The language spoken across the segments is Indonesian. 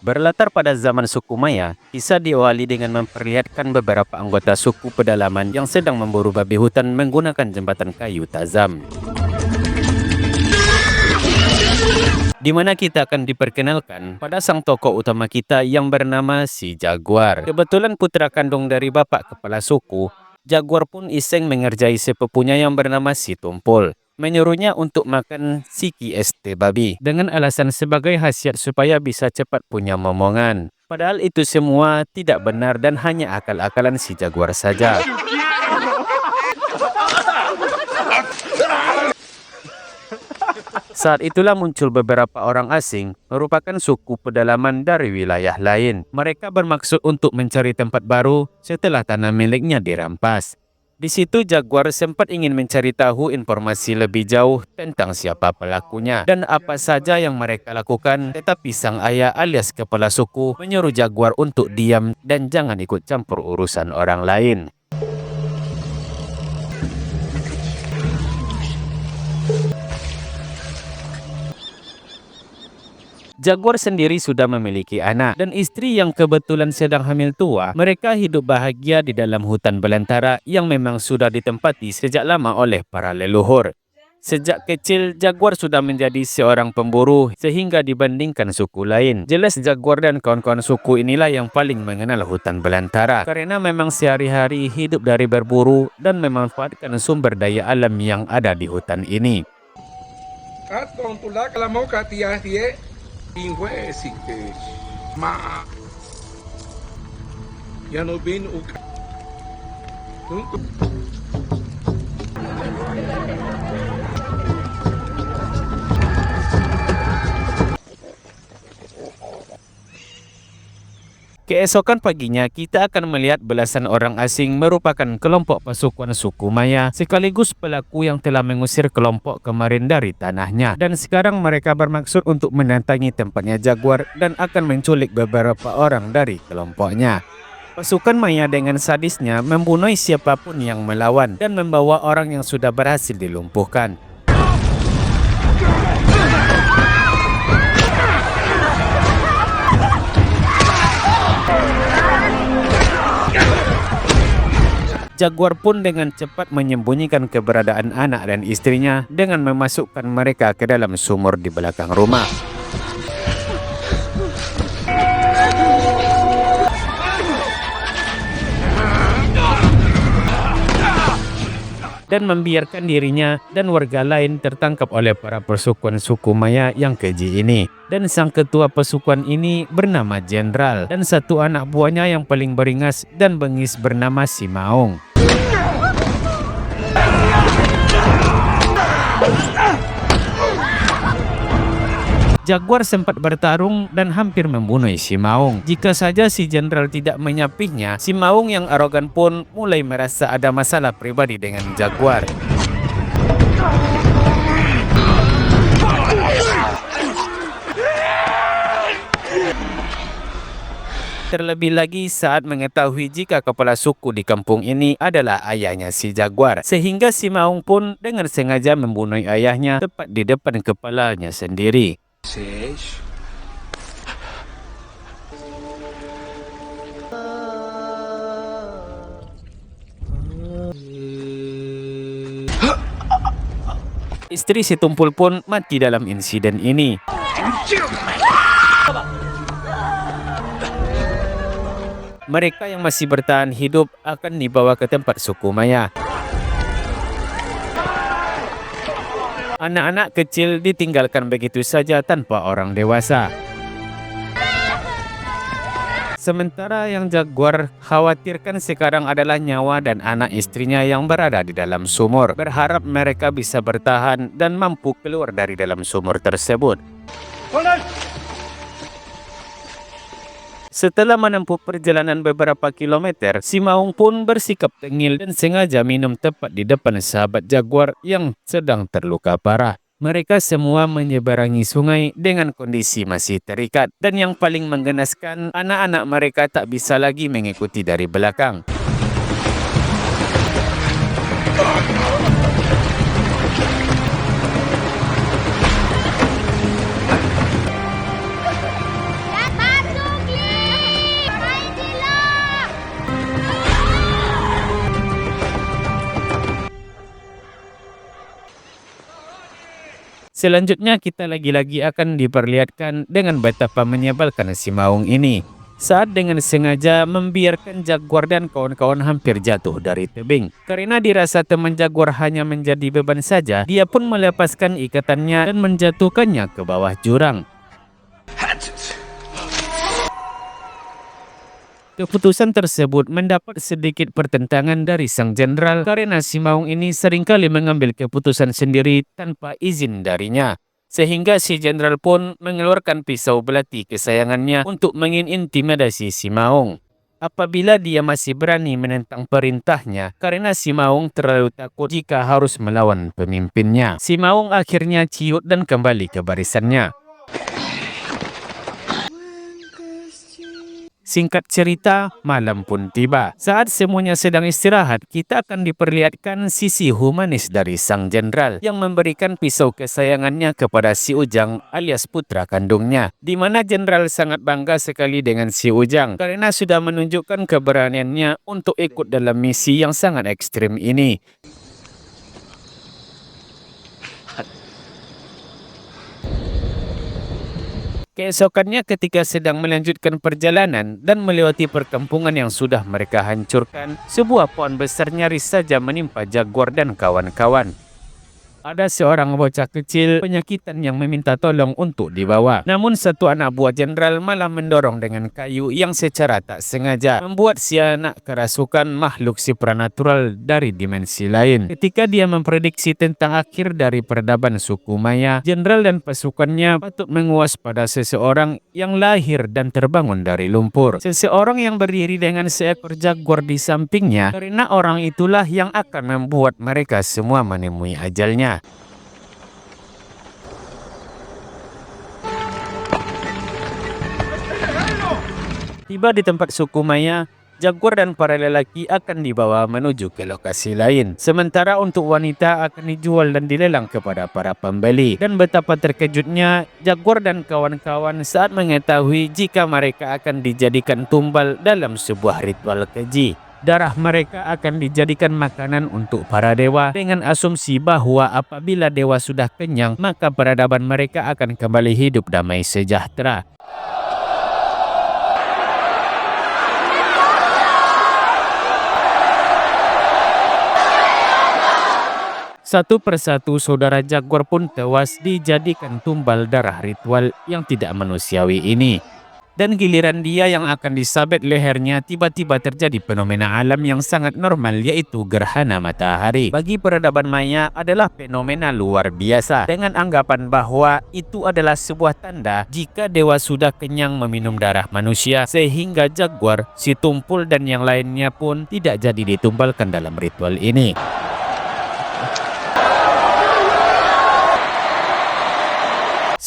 Berlatar pada zaman suku Maya, kisah diawali dengan memperlihatkan beberapa anggota suku pedalaman yang sedang memburu babi hutan menggunakan jembatan kayu tajam. Di mana kita akan diperkenalkan pada sang tokoh utama kita yang bernama si Jaguar. Kebetulan putra kandung dari bapak kepala suku, Jaguar pun iseng mengerjai sepupunya yang bernama si Tumpul. Menyuruhnya untuk makan siki ST babi dengan alasan sebagai khasiat supaya bisa cepat punya momongan. Padahal itu semua tidak benar dan hanya akal-akalan si Jaguar saja. Saat itulah muncul beberapa orang asing merupakan suku pedalaman dari wilayah lain. Mereka bermaksud untuk mencari tempat baru setelah tanah miliknya dirampas. Di situ Jaguar sempat ingin mencari tahu informasi lebih jauh tentang siapa pelakunya dan apa saja yang mereka lakukan, tetapi sang ayah alias kepala suku menyuruh Jaguar untuk diam dan jangan ikut campur urusan orang lain. Jaguar sendiri sudah memiliki anak dan istri yang kebetulan sedang hamil tua. Mereka hidup bahagia di dalam hutan belantara yang memang sudah ditempati sejak lama oleh para leluhur. Sejak kecil, Jaguar sudah menjadi seorang pemburu sehingga dibandingkan suku lain. Jelas Jaguar dan kawan-kawan suku inilah yang paling mengenal hutan belantara karena memang sehari-hari hidup dari berburu dan memanfaatkan sumber daya alam yang ada di hutan ini. Keesokan paginya, kita akan melihat belasan orang asing merupakan kelompok pasukan suku Maya sekaligus pelaku yang telah mengusir kelompok kemarin dari tanahnya. Dan sekarang mereka bermaksud untuk mendatangi tempatnya Jaguar dan akan menculik beberapa orang dari kelompoknya. Pasukan Maya dengan sadisnya membunuh siapapun yang melawan dan membawa orang yang sudah berhasil dilumpuhkan. Jaguar pun dengan cepat menyembunyikan keberadaan anak dan istrinya dengan memasukkan mereka ke dalam sumur di belakang rumah. Dan membiarkan dirinya dan warga lain tertangkap oleh para pasukan suku Maya yang keji ini. Dan sang ketua pasukan ini bernama Jenderal dan satu anak buahnya yang paling beringas dan bengis bernama si Maung. Jaguar sempat bertarung dan hampir membunuh si Maung. Jika saja si jenderal tidak menyapihnya, si Maung yang arogan pun mulai merasa ada masalah pribadi dengan Jaguar. Terlebih lagi saat mengetahui jika kepala suku di kampung ini adalah ayahnya si Jaguar. Sehingga si Maung pun dengan sengaja membunuh ayahnya tepat di depan kepalanya sendiri. Istri si Tumpul pun mati dalam insiden ini. Mereka yang masih bertahan hidup akan dibawa ke tempat suku Maya. Anak-anak kecil ditinggalkan begitu saja tanpa orang dewasa. Sementara yang Jaguar khawatirkan sekarang adalah nyawa dan anak istrinya yang berada di dalam sumur. Berharap mereka bisa bertahan dan mampu keluar dari dalam sumur tersebut. Setelah menempuh perjalanan beberapa kilometer, si Maung pun bersikap tengil dan sengaja minum tepat di depan sahabat Jaguar yang sedang terluka parah. Mereka semua menyeberangi sungai dengan kondisi masih terikat. Dan yang paling menggenaskan, anak-anak mereka tak bisa lagi mengikuti dari belakang. Selanjutnya kita lagi-lagi akan diperlihatkan dengan betapa menyebalkan si maung ini saat dengan sengaja membiarkan jaguar dan kawan-kawan hampir jatuh dari tebing. Karena dirasa teman jaguar hanya menjadi beban saja, dia pun melepaskan ikatannya dan menjatuhkannya ke bawah jurang. Keputusan tersebut mendapat sedikit pertentangan dari sang jenderal karena si maung ini seringkali mengambil keputusan sendiri tanpa izin darinya. Sehingga si jenderal pun mengeluarkan pisau belati kesayangannya untuk mengintimidasi si maung. Apabila dia masih berani menentang perintahnya karena si maung terlalu takut jika harus melawan pemimpinnya. Si maung akhirnya ciut dan kembali ke barisannya. Singkat cerita, malam pun tiba. Saat semuanya sedang istirahat, kita akan diperlihatkan sisi humanis dari sang jenderal yang memberikan pisau kesayangannya kepada si Ujang alias putra kandungnya. Di mana jenderal sangat bangga sekali dengan si Ujang karena sudah menunjukkan keberaniannya untuk ikut dalam misi yang sangat ekstrim ini. Keesokannya ketika sedang melanjutkan perjalanan dan melewati perkampungan yang sudah mereka hancurkan, sebuah pohon besar nyaris saja menimpa jaguar dan kawan-kawan. Ada seorang bocah kecil penyakitan yang meminta tolong untuk dibawa. Namun satu anak buah jenderal malah mendorong dengan kayu yang secara tak sengaja membuat si anak kerasukan makhluk supranatural dari dimensi lain. Ketika dia memprediksi tentang akhir dari peradaban suku Maya, jenderal dan pasukannya patut menguas pada seseorang yang lahir dan terbangun dari lumpur. Seseorang yang berdiri dengan seekor jaguar di sampingnya, karena orang itulah yang akan membuat mereka semua menemui ajalnya. Tiba di tempat suku Maya, jaguar dan para lelaki akan dibawa menuju ke lokasi lain. Sementara untuk wanita akan dijual dan dilelang kepada para pembeli. Dan betapa terkejutnya jaguar dan kawan-kawan saat mengetahui jika mereka akan dijadikan tumbal dalam sebuah ritual keji. Darah mereka akan dijadikan makanan untuk para dewa dengan asumsi bahwa apabila dewa sudah kenyang, maka peradaban mereka akan kembali hidup damai sejahtera. Satu persatu saudara jaguar pun tewas dijadikan tumbal darah ritual yang tidak manusiawi ini. Dan giliran dia yang akan disabet lehernya, tiba-tiba terjadi fenomena alam yang sangat normal, yaitu gerhana matahari. Bagi peradaban Maya adalah fenomena luar biasa, dengan anggapan bahwa itu adalah sebuah tanda jika dewa sudah kenyang meminum darah manusia, sehingga jaguar, si tumpul dan yang lainnya pun tidak jadi ditumbalkan dalam ritual ini.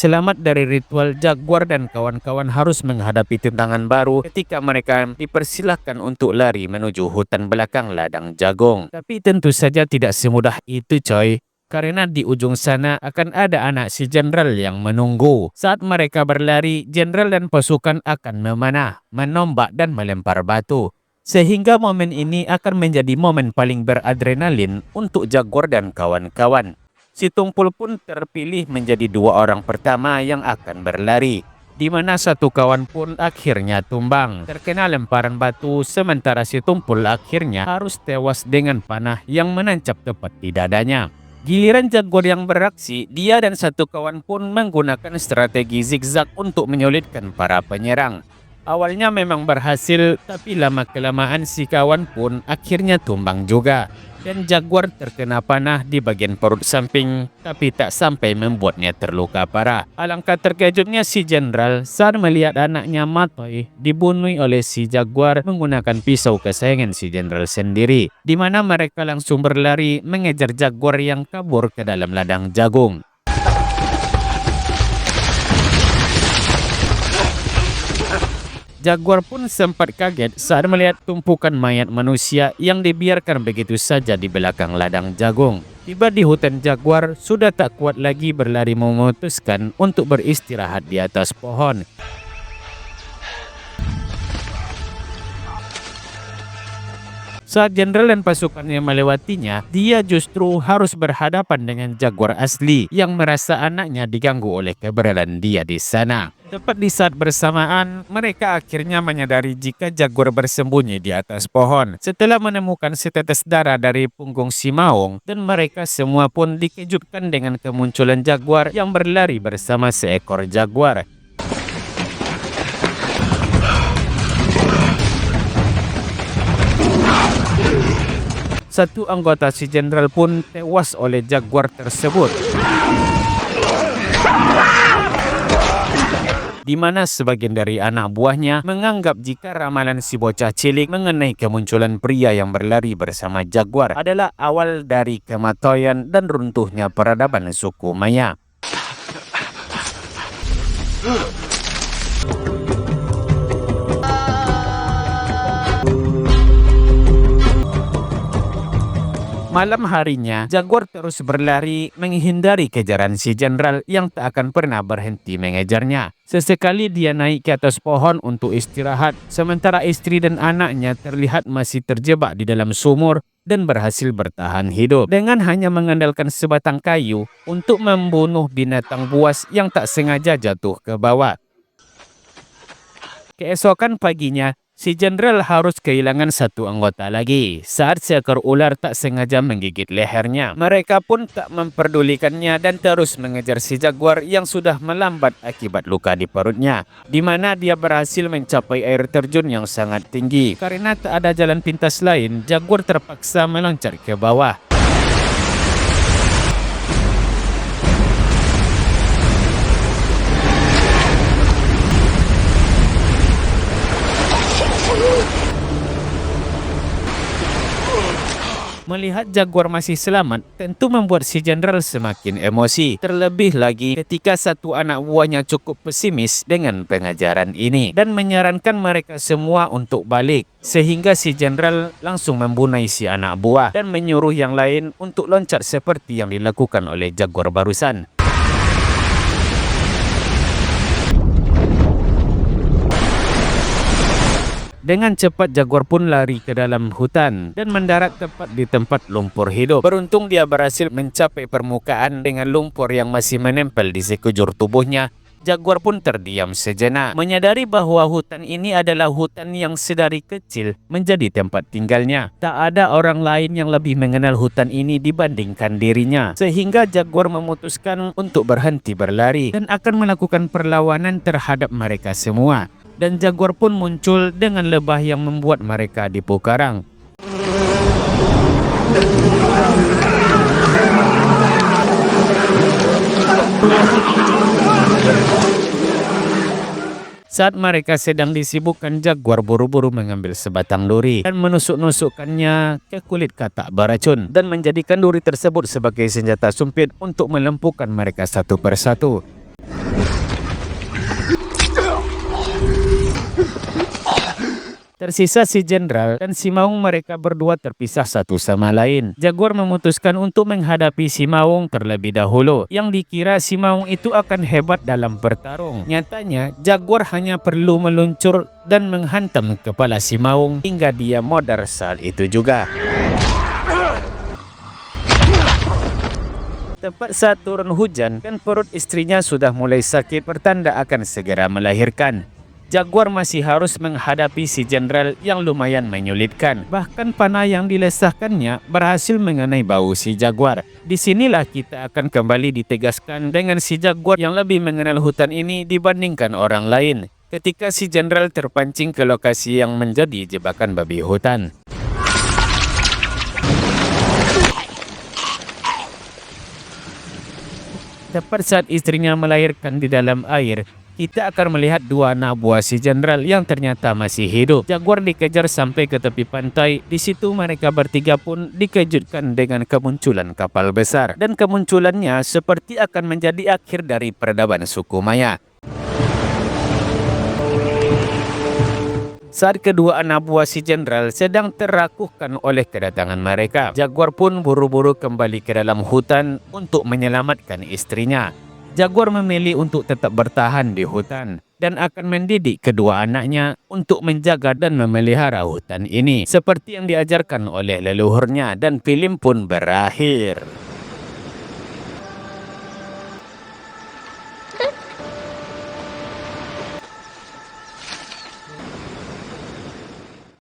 Selamat dari ritual, jaguar dan kawan-kawan harus menghadapi tantangan baru ketika mereka dipersilahkan untuk lari menuju hutan belakang ladang jagung. Tapi tentu saja tidak semudah itu coy, karena di ujung sana akan ada anak si jenderal yang menunggu. Saat mereka berlari, jenderal dan pasukan akan memanah, menombak dan melempar batu. Sehingga momen ini akan menjadi momen paling beradrenalin untuk jaguar dan kawan-kawan. Si tumpul pun terpilih menjadi dua orang pertama yang akan berlari, di mana satu kawan pun akhirnya tumbang terkena lemparan batu, sementara si tumpul akhirnya harus tewas dengan panah yang menancap tepat di dadanya. Giliran jaguar yang beraksi, dia dan satu kawan pun menggunakan strategi zigzag untuk menyulitkan para penyerang. Awalnya memang berhasil, tapi lama-kelamaan si kawan pun akhirnya tumbang juga. Dan jaguar terkena panah di bagian perut samping, tapi tak sampai membuatnya terluka parah. Alangkah terkejutnya si jenderal saat melihat anaknya mati dibunuh oleh si jaguar menggunakan pisau kesayangan si jenderal sendiri, di mana mereka langsung berlari mengejar jaguar yang kabur ke dalam ladang jagung. Jaguar pun sempat kaget saat melihat tumpukan mayat manusia yang dibiarkan begitu saja di belakang ladang jagung. Tiba di hutan, jaguar sudah tak kuat lagi berlari, memutuskan untuk beristirahat di atas pohon. Saat jenderal dan pasukannya melewatinya, dia justru harus berhadapan dengan jaguar asli yang merasa anaknya diganggu oleh keberadaan dia di sana. Tepat di saat bersamaan, mereka akhirnya menyadari jika jaguar bersembunyi di atas pohon. Setelah menemukan setetes darah dari punggung si Maung, dan mereka semua pun dikejutkan dengan kemunculan jaguar yang berlari bersama seekor jaguar. Satu anggota si jenderal pun tewas oleh jaguar tersebut, di mana sebagian dari anak buahnya menganggap jika ramalan si bocah cilik mengenai kemunculan pria yang berlari bersama jaguar adalah awal dari kematian dan runtuhnya peradaban suku Maya. Malam harinya, jaguar terus berlari menghindari kejaran si jenderal yang tak akan pernah berhenti mengejarnya. Sesekali dia naik ke atas pohon untuk istirahat, sementara istri dan anaknya terlihat masih terjebak di dalam sumur dan berhasil bertahan hidup dengan hanya mengandalkan sebatang kayu untuk membunuh binatang buas yang tak sengaja jatuh ke bawah. Keesokan paginya, si jenderal harus kehilangan satu anggota lagi saat seekor ular tak sengaja menggigit lehernya. Mereka pun tak memperdulikannya dan terus mengejar si jaguar yang sudah melambat akibat luka di perutnya, di mana dia berhasil mencapai air terjun yang sangat tinggi. Karena tak ada jalan pintas lain, jaguar terpaksa meloncat ke bawah. Melihat jaguar masih selamat tentu membuat si jenderal semakin emosi. Terlebih lagi ketika satu anak buahnya cukup pesimis dengan pengajaran ini dan menyarankan mereka semua untuk balik. Sehingga si jenderal langsung membunuh si anak buah dan menyuruh yang lain untuk loncat seperti yang dilakukan oleh jaguar barusan. Dengan cepat jaguar pun lari ke dalam hutan dan mendarat tepat di tempat lumpur hidup. Beruntung dia berhasil mencapai permukaan dengan lumpur yang masih menempel di sekujur tubuhnya. Jaguar pun terdiam sejenak, menyadari bahwa hutan ini adalah hutan yang sedari kecil menjadi tempat tinggalnya. Tak ada orang lain yang lebih mengenal hutan ini dibandingkan dirinya, sehingga jaguar memutuskan untuk berhenti berlari dan akan melakukan perlawanan terhadap mereka semua. Dan jaguar pun muncul dengan lebah yang membuat mereka dipukarang. Saat mereka sedang disibukkan, jaguar buru-buru mengambil sebatang duri dan menusuk-nusukkannya ke kulit katak beracun dan menjadikan duri tersebut sebagai senjata sumpit untuk melumpuhkan mereka satu persatu. Tersisa si jenderal dan si Maung, mereka berdua terpisah satu sama lain. Jaguar memutuskan untuk menghadapi si Maung terlebih dahulu. Yang dikira si Maung itu akan hebat dalam bertarung. Nyatanya, jaguar hanya perlu meluncur dan menghantam kepala si Maung hingga dia modar saat itu juga. Tepat saat turun hujan dan perut istrinya sudah mulai sakit, pertanda akan segera melahirkan. Jaguar masih harus menghadapi si jenderal yang lumayan menyulitkan. Bahkan panah yang dilesahkannya berhasil mengenai bau si jaguar. Disinilah kita akan kembali ditegaskan dengan si jaguar yang lebih mengenal hutan ini dibandingkan orang lain. Ketika si jenderal terpancing ke lokasi yang menjadi jebakan babi hutan. Tepat saat istrinya melahirkan di dalam air, kita akan melihat dua anak buah si jenderal yang ternyata masih hidup. Jaguar dikejar sampai ke tepi pantai. Di situ mereka bertiga pun dikejutkan dengan kemunculan kapal besar. Dan kemunculannya seperti akan menjadi akhir dari peradaban suku Maya. Saat kedua anak buah si jenderal sedang terakuhkan oleh kedatangan mereka, jaguar pun buru-buru kembali ke dalam hutan untuk menyelamatkan istrinya. Jaguar memilih untuk tetap bertahan di hutan. dan akan mendidik kedua anaknya untuk menjaga dan memelihara hutan ini seperti yang diajarkan oleh leluhurnya, dan film pun berakhir.